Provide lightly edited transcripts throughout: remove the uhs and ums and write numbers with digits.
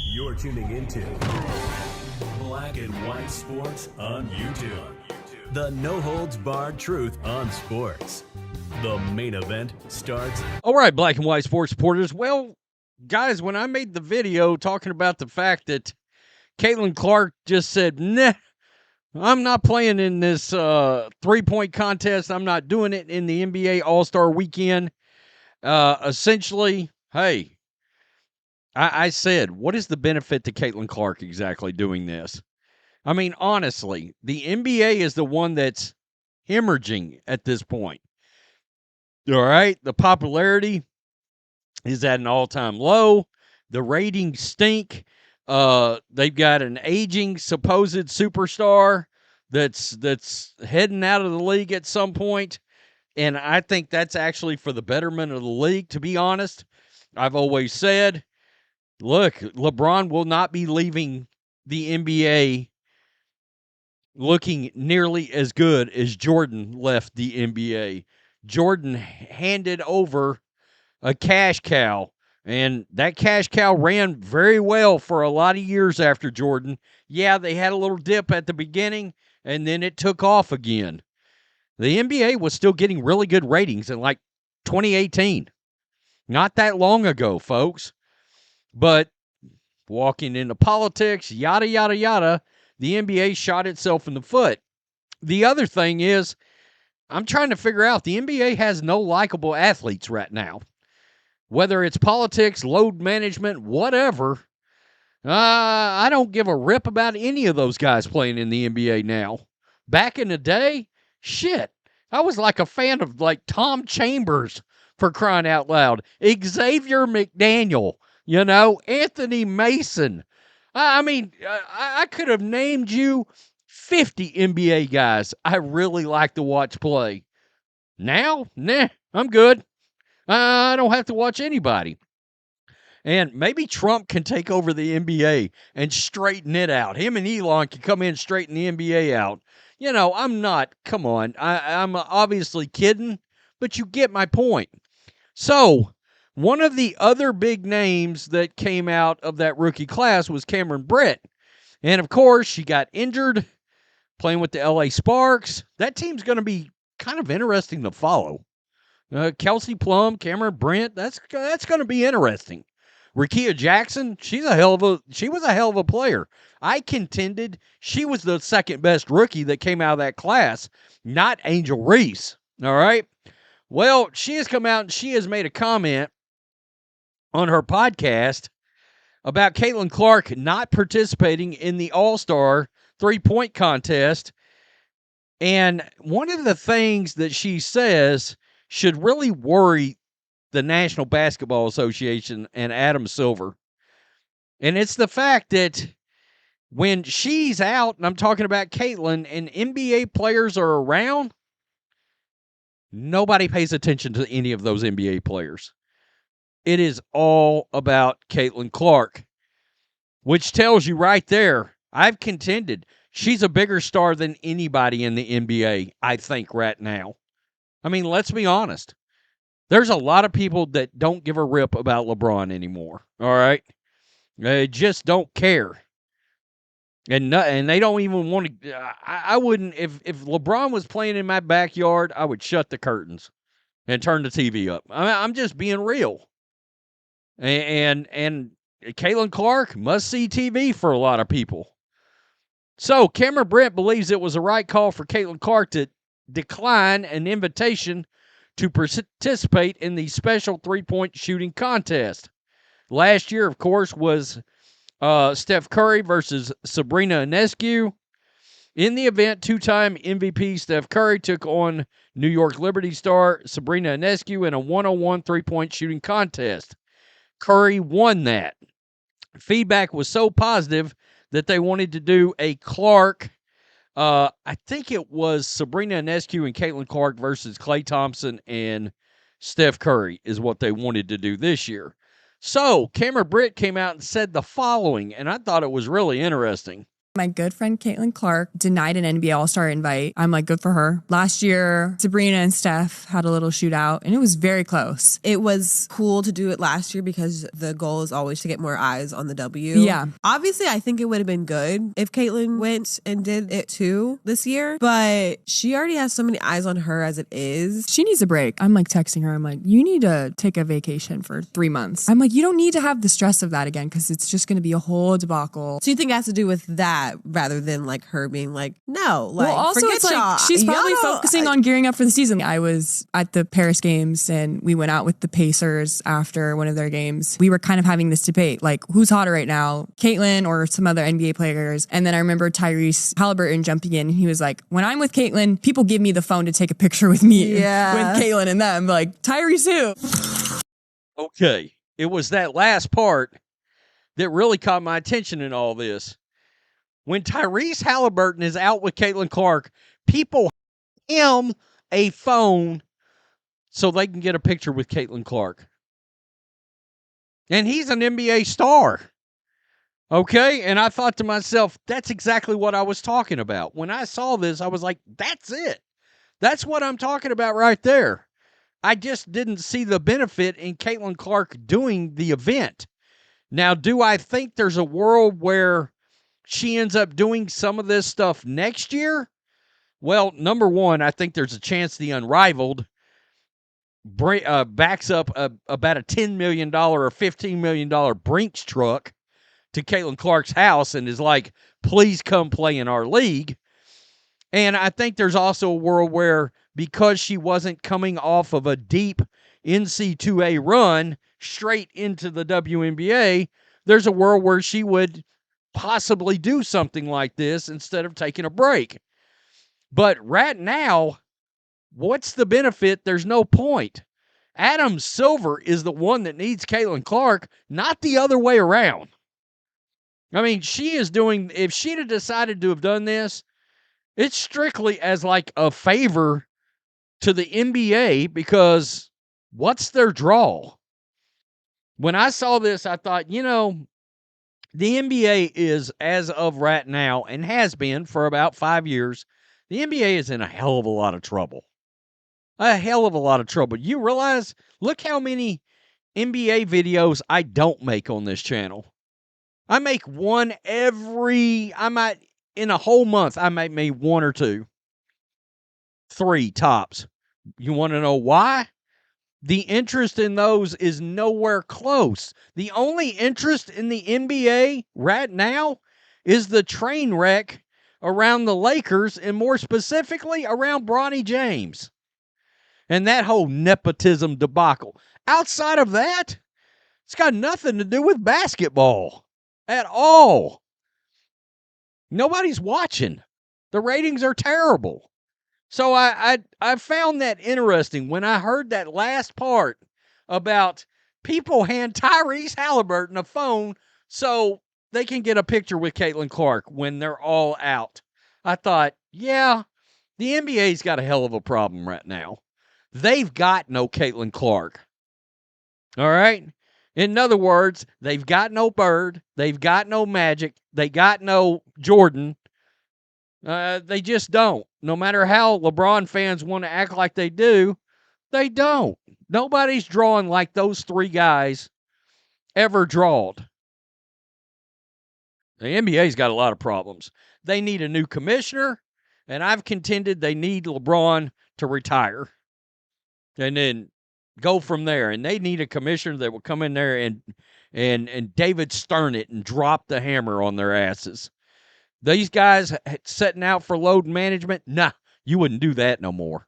You're tuning into Black and White Sports on YouTube. The no-holds-barred truth on sports. The main event starts. All right, Black and White Sports supporters. Well, guys, when I made the video talking about the fact that Caitlyn Clark just said, nah, I'm not playing in this three-point contest. I'm not doing it in the NBA All-Star Weekend. Essentially, hey, I said, what is the benefit to Caitlyn Clark exactly doing this? I mean, honestly, the NBA is the one that's hemorrhaging at this point. All right, the popularity is at an all-time low. The ratings stink. They've got an aging supposed superstar that's heading out of the league at some point, and I think that's actually for the betterment of the league, to be honest. I've always said, look, LeBron will not be leaving the NBA looking nearly as good as Jordan left the NBA. Jordan handed over a cash cow, and that cash cow ran very well for a lot of years after Jordan. Yeah, they had a little dip at the beginning, and then it took off again. The NBA was still getting really good ratings in like 2018. Not that long ago, folks. But walking into politics, yada, yada, yada, the NBA shot itself in the foot. The other thing is, I'm trying to figure out, the NBA has no likable athletes right now. Whether it's politics, load management, whatever, I don't give a rip about any of those guys playing in the NBA now. Back in the day, shit, I was like a fan of like Tom Chambers, for crying out loud. Xavier McDaniel, Anthony Mason. I mean, I could have named you 50 NBA guys I really like to watch play. Now, nah, I'm good. I don't have to watch anybody. And maybe Trump can take over the NBA and straighten it out. Him and Elon can come in and straighten the NBA out. I'm not, come on. I'm obviously kidding, but you get my point. So, one of the other big names that came out of that rookie class was Cameron Brink. And, of course, she got injured playing with the LA Sparks. That team's going to be kind of interesting to follow. Kelsey Plum, Cameron Brink, that's going to be interesting. Rickea Jackson, she was a hell of a player. I contended she was the second best rookie that came out of that class, not Angel Reese. All right. Well, she has come out and she has made a comment on her podcast about Caitlyn Clark not participating in the All-Star three-point contest. And one of the things that she says should really worry the National Basketball Association and Adam Silver. And it's the fact that when she's out, and I'm talking about Caitlyn, and NBA players are around, nobody pays attention to any of those NBA players. It is all about Caitlyn Clark, which tells you right there, I've contended she's a bigger star than anybody in the NBA, I think, right now. I mean, let's be honest. There's a lot of people that don't give a rip about LeBron anymore, all right? They just don't care. And they don't even want to. I wouldn't, if LeBron was playing in my backyard, I would shut the curtains and turn the TV up. I'm just being real. And Caitlyn Clark, must-see TV for a lot of people. So Cameron Brink believes it was the right call for Caitlyn Clark to decline an invitation to participate in the special three-point shooting contest. Last year, of course, was Steph Curry versus Sabrina Ionescu. In the event, two-time MVP Steph Curry took on New York Liberty star Sabrina Ionescu in a one-on-one three-point shooting contest. Curry won that. Feedback was so positive that they wanted to do a Clark, I think it was Sabrina Ionescu and Caitlyn Clark versus Klay Thompson and Steph Curry is what they wanted to do this year. So Cameron Brink came out and said the following, and I thought it was really interesting. My good friend Caitlyn Clark denied an NBA All-Star invite. I'm like, good for her. Last year, Sabrina and Steph had a little shootout, and it was very close. It was cool to do it last year because the goal is always to get more eyes on the W. Yeah. Obviously, I think it would have been good if Caitlyn went and did it too this year, but she already has so many eyes on her as it is. She needs a break. I'm like texting her. I'm like, you need to take a vacation for 3 months. I'm like, you don't need to have the stress of that again because it's just going to be a whole debacle. So you think it has to do with that rather than like her being like, no, like, well, also forget it's like y'all. she's probably Y'all focusing on gearing up for the season. I was at the Paris games and we went out with the Pacers after one of their games. We were kind of having this debate, like who's hotter right now, Caitlyn or some other NBA players? And then I remember Tyrese Halliburton jumping in and he was like, when I'm with Caitlyn, people give me the phone to take a picture with me, with Caitlyn and them. Like, Tyrese who? Okay, it was that last part that really caught my attention in all this. When Tyrese Halliburton is out with Caitlyn Clark, people hand him a phone so they can get a picture with Caitlyn Clark. And he's an NBA star. Okay? And I thought to myself, that's exactly what I was talking about. When I saw this, I was like, that's it. That's what I'm talking about right there. I just didn't see the benefit in Caitlyn Clark doing the event. Now, do I think there's a world where she ends up doing some of this stuff next year? Well, number one, I think there's a chance the Unrivaled backs up about a $10 million or $15 million Brinks truck to Caitlyn Clark's house and is like, please come play in our league. And I think there's also a world where because she wasn't coming off of a deep NC2A run straight into the WNBA, there's a world where she would possibly do something like this instead of taking a break. But right now, what's the benefit? There's no point. Adam Silver is the one that needs Caitlyn Clark, not the other way around. I mean, she is doing, if she'd have decided to have done this, it's strictly as like a favor to the NBA because what's their draw? When I saw this, I thought, you know, the NBA is, as of right now, and has been for about 5 years, the NBA is in a hell of a lot of trouble. A hell of a lot of trouble. You realize, look how many NBA videos I don't make on this channel. I make one in a whole month, I might make 1 or 2. 3 tops. You want to know why? The interest in those is nowhere close. The only interest in the NBA right now is the train wreck around the Lakers and more specifically around Bronny James and that whole nepotism debacle. Outside of that, it's got nothing to do with basketball at all. Nobody's watching. The ratings are terrible. So I found that interesting when I heard that last part about people hand Tyrese Halliburton a phone so they can get a picture with Caitlyn Clark when they're all out. I thought, yeah, the NBA's got a hell of a problem right now. They've got no Caitlyn Clark. All right? In other words, they've got no Bird. They've got no Magic. They got no Jordan. They just don't. No matter how LeBron fans want to act like they do, they don't. Nobody's drawing like those 3 guys ever drawed. The NBA's got a lot of problems. They need a new commissioner, and I've contended they need LeBron to retire and then go from there. And they need a commissioner that will come in there and David Stern it and drop the hammer on their asses. These guys setting out for load management, nah, you wouldn't do that no more.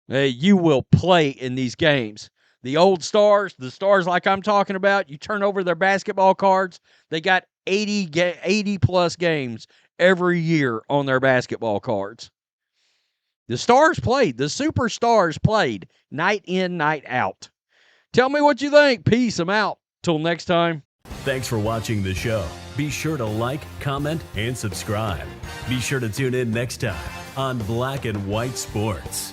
You will play in these games. The old stars, the stars like I'm talking about, you turn over their basketball cards, they got 80-plus games every year on their basketball cards. The stars played. The superstars played night in, night out. Tell me what you think. Peace. I'm out. Till next time. Thanks for watching the show. Be sure to like, comment, and subscribe. Be sure to tune in next time on Black and White Sports.